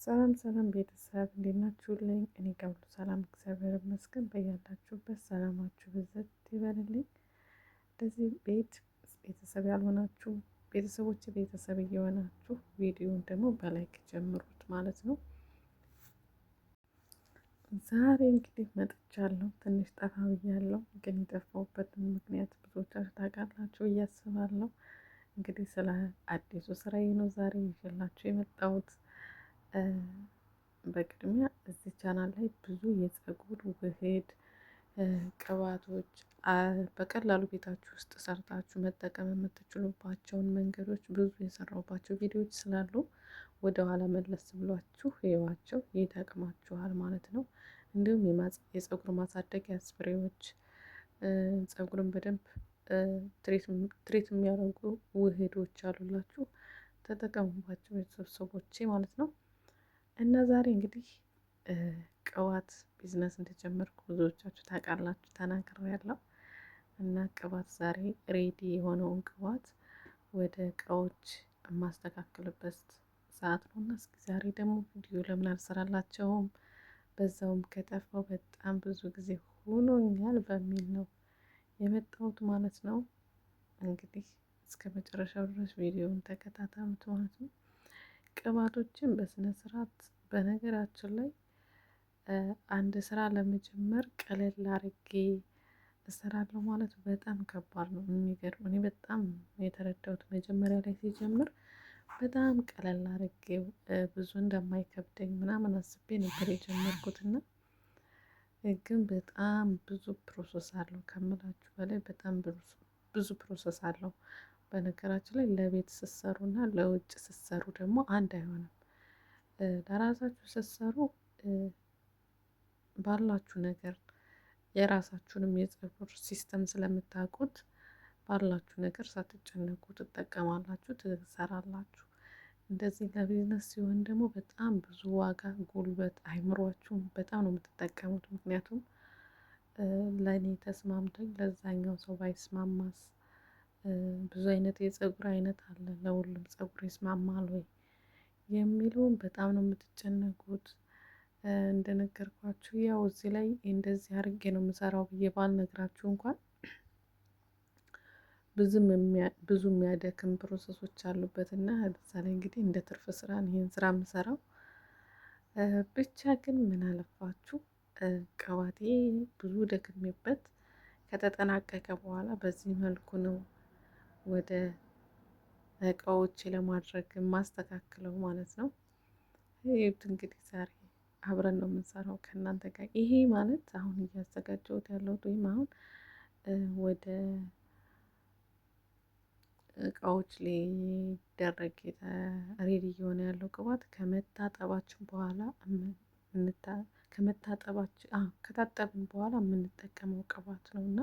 ሰላም ሰላም ቤተሰብ እንዴት ናችሁልኝ? እኔ ጋር ሁሉ ሰላም እግዚአብሔር ይመስገን። በያላችሁበት ሰላማችሁ ብዝት ይበልልኝ። እንደዚህ ቤተሰብ ያልሆናችሁ ቤተሰቦች ቤተሰብ እየሆናችሁ ቪዲዮን ደግሞ በላይክ ጀምሩት ማለት ነው። ዛሬ እንግዲህ መጥቻለሁ። ትንሽ ጠፋ ብያለሁ፣ ግን የጠፋሁበትን ምክንያት ብዙዎቻችሁ ታውቃላችሁ ብዬ አስባለሁ። እንግዲህ ስለ አዲሱ ስራዬ ነው ዛሬ ይዤላችሁ የመጣሁት። በቅድሚያ እዚህ ቻናል ላይ ብዙ የፀጉር ውህድ ቅባቶች በቀላሉ ቤታችሁ ውስጥ ሰርታችሁ መጠቀም የምትችሉባቸውን መንገዶች ብዙ የሰራሁባቸው ቪዲዮዎች ስላሉ ወደ ኋላ መለስ ብሏችሁ ይዋቸው፣ ይጠቅማችኋል ማለት ነው። እንዲሁም የፀጉር ማሳደጊያ ስፕሬዎች፣ ፀጉርን በደንብ ትሪት የሚያደርጉ ውህዶች አሉላችሁ፣ ተጠቀሙባቸው ቤተሰቦቼ ማለት ነው። እና ዛሬ እንግዲህ ቅባት ቢዝነስ እንደጀመርኩ ብዙዎቻችሁ ታውቃላችሁ፣ ተናግሬያለሁ። እና ቅባት ዛሬ ሬዲ የሆነውን ቅባት ወደ እቃዎች የማስተካክልበት ሰዓት ነው። እና እስኪ ዛሬ ደግሞ ቪዲዮ ለምን አልሰራላቸውም፣ በዛውም ከጠፋው በጣም ብዙ ጊዜ ሆኖኛል በሚል ነው የመጣሁት ማለት ነው። እንግዲህ እስከ መጨረሻው ድረስ ቪዲዮውን ተከታተሉት ማለት ነው። ቅባቶችን በስነ ስርዓት በነገራችን ላይ አንድ ስራ ለመጀመር ቀለል አድርጌ እሰራለሁ ማለት በጣም ከባድ ነው። የሚገርም እኔ በጣም የተረዳሁት መጀመሪያ ላይ ሲጀምር በጣም ቀለል አድርጌው ብዙ እንደማይከብደኝ ምናምን አስቤ ነበር የጀመርኩት እና ግን በጣም ብዙ ፕሮሰስ አለው ከምላችሁ በላይ በጣም ብዙ ፕሮሰስ አለው። በነገራችን ላይ ለቤት ስትሰሩ እና ለውጭ ስትሰሩ ደግሞ አንድ አይሆንም። ለራሳችሁ ስትሰሩ ባላችሁ ነገር የራሳችሁንም የፀጉር ሲስተም ስለምታውቁት ባላችሁ ነገር ሳትጨነቁ ትጠቀማላችሁ፣ ትሰራላችሁ። እንደዚህ ለቢዝነስ ሲሆን ደግሞ በጣም ብዙ ዋጋ፣ ጉልበት፣ አይምሯችሁም በጣም ነው የምትጠቀሙት። ምክንያቱም ለእኔ ተስማምቶኝ ለዛኛው ሰው ባይስማማስ፣ ብዙ አይነት የፀጉር አይነት አለ፣ ለሁሉም ፀጉር ይስማማል ወይ የሚለውን በጣም ነው የምትጨነቁት። እንደነገርኳችሁ ያው እዚህ ላይ እንደዚህ አድርጌ ነው የምሰራው ብዬ ባልነግራችሁ እንኳን ብዙ የሚያደክም ፕሮሰሶች አሉበት እና እዛ ላይ እንግዲህ እንደ ትርፍ ስራ ነው ይሄን ስራ የምሰራው። ብቻ ግን ምን አለፋችሁ ቅባቴ ብዙ ደክሜበት ከተጠናቀቀ በኋላ በዚህ መልኩ ነው ወደ እቃዎቼ ለማድረግ የማስተካክለው ማለት ነው። ይሄት እንግዲህ ዛሬ አብረን ነው የምንሰራው ከእናንተ ጋር። ይሄ ማለት አሁን እያዘጋጀሁት ያለሁት ወይም አሁን ወደ እቃዎች ሊደረግ ሬዲ እየሆነ ያለው ቅባት ከመታጠባችን በኋላ ከታጠብን በኋላ የምንጠቀመው ቅባት ነው። እና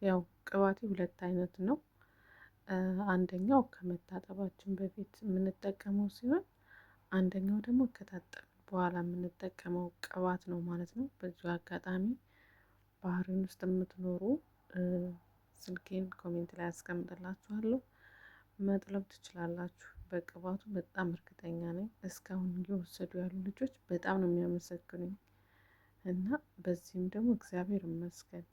ያው ቅባቴ ሁለት አይነት ነው። አንደኛው ከመታጠባችን በፊት የምንጠቀመው ሲሆን አንደኛው ደግሞ ከታጠብን በኋላ የምንጠቀመው ቅባት ነው ማለት ነው። በዚሁ አጋጣሚ ባህሬን ውስጥ የምትኖሩ ስልኬን ኮሜንት ላይ አስቀምጥላችኋለሁ፣ መጥለብ ትችላላችሁ። በቅባቱ በጣም እርግጠኛ ነኝ። እስካሁን እየወሰዱ ያሉ ልጆች በጣም ነው የሚያመሰግኑኝ እና በዚህም ደግሞ እግዚአብሔር ይመስገን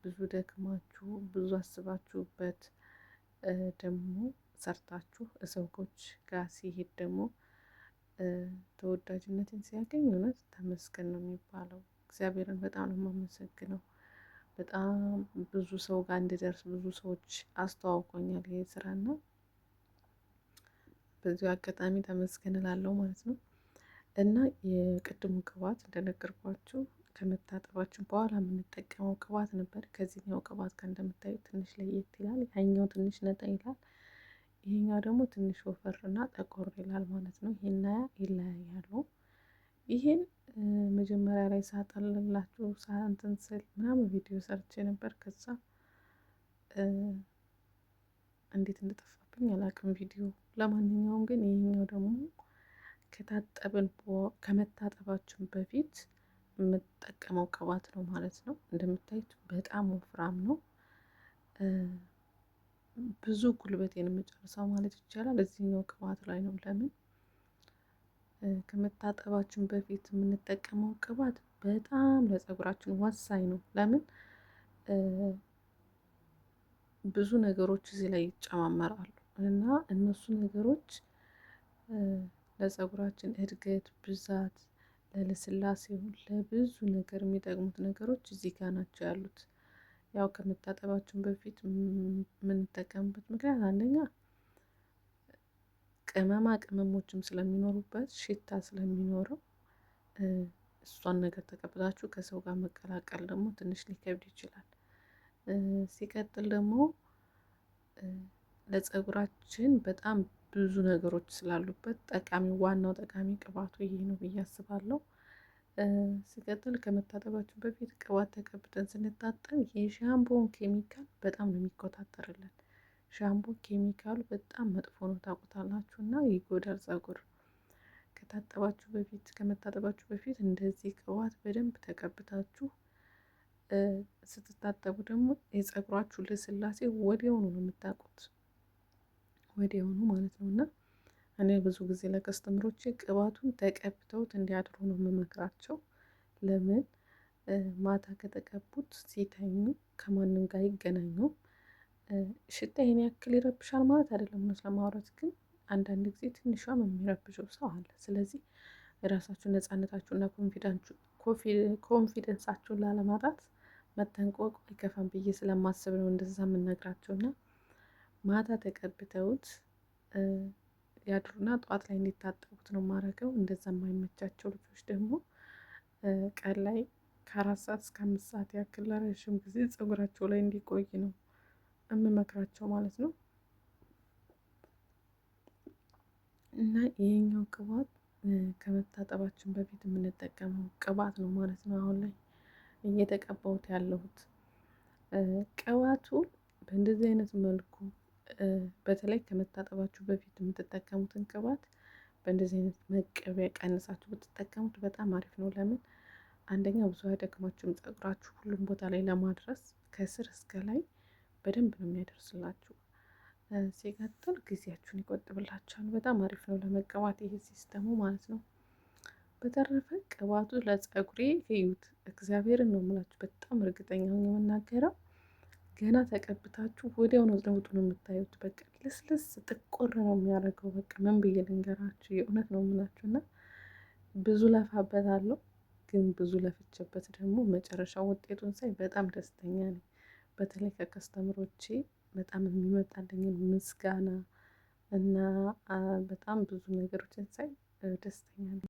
ብዙ ደክማችሁ ብዙ አስባችሁበት ደግሞ ሰርታችሁ ሰዎች ጋር ሲሄድ ደግሞ ተወዳጅነትን ሲያገኝ እውነት ተመስገን ነው የሚባለው። እግዚአብሔርን በጣም ነው የማመሰግነው። በጣም ብዙ ሰው ጋር እንድደርስ ብዙ ሰዎች አስተዋውቆኛል ይሄ ስራና በዚሁ አጋጣሚ ተመስገን እላለሁ ማለት ነው። እና የቅድሙ ቅባት እንደነገርኳችሁ ከመታጠባችን በኋላ የምንጠቀመው ቅባት ነበር። ከዚህኛው ቅባት ጋር እንደምታዩት ትንሽ ለየት ይላል። ያኛው ትንሽ ነጣ ይላል። ይሄኛው ደግሞ ትንሽ ወፈርና ጠቆር ይላል ማለት ነው። ይሄና ይለያያሉ። ይሄን መጀመሪያ ላይ ሳጠልላችሁ እንትን ስል ምናምን ቪዲዮ ሰርቼ ነበር። ከዛ እንዴት እንደጠፋብኝ አላውቅም ቪዲዮ። ለማንኛውም ግን ይሄኛው ደግሞ ከመታጠባችን በፊት የምጠቀመው ቅባት ነው ማለት ነው። እንደምታዩት በጣም ወፍራም ነው። ብዙ ጉልበቴን የምጨርሰው ማለት ይቻላል እዚህኛው ቅባት ላይ ነው። ለምን ከመታጠባችን በፊት የምንጠቀመው ቅባት በጣም ለፀጉራችን ወሳኝ ነው። ለምን ብዙ ነገሮች እዚህ ላይ ይጨማመራሉ እና እነሱ ነገሮች ለፀጉራችን እድገት ብዛት፣ ለልስላሴው፣ ለብዙ ነገር የሚጠቅሙት ነገሮች እዚህ ጋር ናቸው ያሉት። ያው ከመታጠባችን በፊት የምንጠቀምበት ምክንያት አንደኛ ቅመማ ቅመሞችም ስለሚኖሩበት ሽታ ስለሚኖረው እሷን ነገር ተቀብላችሁ ከሰው ጋር መቀላቀል ደግሞ ትንሽ ሊከብድ ይችላል። ሲቀጥል ደግሞ ለፀጉራችን በጣም ብዙ ነገሮች ስላሉበት ጠቃሚ ዋናው ጠቃሚ ቅባቱ ይሄ ነው ብዬ አስባለሁ። ሲቀጥል ከመታጠባችን በፊት ቅባት ተቀብተን ስንታጠብ የሻምፖን ኬሚካል በጣም ነው የሚቆጣጠርልን። ሻምፖ ኬሚካሉ በጣም መጥፎ ነው ታውቁታላችሁ፣ እና ይጎዳል ፀጉር። ከታጠባችሁ በፊት ከመታጠባችሁ በፊት እንደዚህ ቅባት በደንብ ተቀብታችሁ ስትታጠቡ ደግሞ የፀጉራችሁ ልስላሴ ወዲያውኑ ነው የምታውቁት፣ ወዲያውኑ ማለት ነው። እና እኔ ብዙ ጊዜ ለከስተምሮቼ ቅባቱን ተቀብተውት እንዲያድሩ ነው የምመክራቸው። ለምን ማታ ከተቀቡት ሲተኙ ከማንም ጋር ይገናኙ። ሽታ ይሄን ያክል ይረብሻል ማለት አይደለም፣ እውነት ለማውራት ግን አንዳንድ ጊዜ ትንሿም የሚረብሸው ሰው አለ። ስለዚህ የራሳችሁን ነፃነታችሁና ኮንፊደንሳችሁን ላለማጣት መጠንቀቅ አይከፋም ብዬ ስለማስብ ነው እንደዛ የምነግራቸው። እና ማታ ተቀብተውት ያድሩና ጠዋት ላይ እንዲታጠቡት ነው የማደርገው። እንደዛ የማይመቻቸው ልጆች ደግሞ ቀን ላይ ከ4 ሰዓት እስከ 5 ሰዓት ያክል ለረዥም ጊዜ ፀጉራቸው ላይ እንዲቆይ ነው የምመክራቸው ማለት ነው። እና ይሄኛው ቅባት ከመታጠባችን በፊት የምንጠቀመው ቅባት ነው ማለት ነው። አሁን ላይ እየተቀባሁት ያለሁት ቅባቱን በእንደዚህ አይነት መልኩ በተለይ ከመታጠባችሁ በፊት የምትጠቀሙትን ቅባት በእንደዚህ አይነት መቀቢያ ቀንሳችሁ ብትጠቀሙት በጣም አሪፍ ነው። ለምን አንደኛ ብዙ አይደክማችሁም፣ ፀጉራችሁ ሁሉም ቦታ ላይ ለማድረስ ከስር እስከ ላይ በደንብ ነው የሚያደርስላችሁ። ሲቀጥል ጊዜያችሁን ይቆጥብላችኋል። በጣም አሪፍ ነው ለመቀባት ይሄ ሲስተሙ ማለት ነው። በተረፈ ቅባቱ ለፀጉሬ እዩት፣ እግዚአብሔርን ነው የምላችሁ፣ በጣም እርግጠኛ ሆኜ የምናገረው ገና ተቀብታችሁ ወዲያው ነው ለውጡን የምታዩት። በቃ ልስልስ ጥቁር ነው የሚያደርገው። በቃ ምን ብዬ ልንገራችሁ፣ የእውነት ነው የምላችሁ። እና ብዙ ለፋበታለሁ፣ ግን ብዙ ለፍቼበት ደግሞ መጨረሻው ውጤቱን ሳይ በጣም ደስተኛ ነኝ። በተለይ ከከስተምሮቼ በጣም የሚመጣልኝን ምስጋና እና በጣም ብዙ ነገሮችን ሳይ ደስተኛ ነኝ።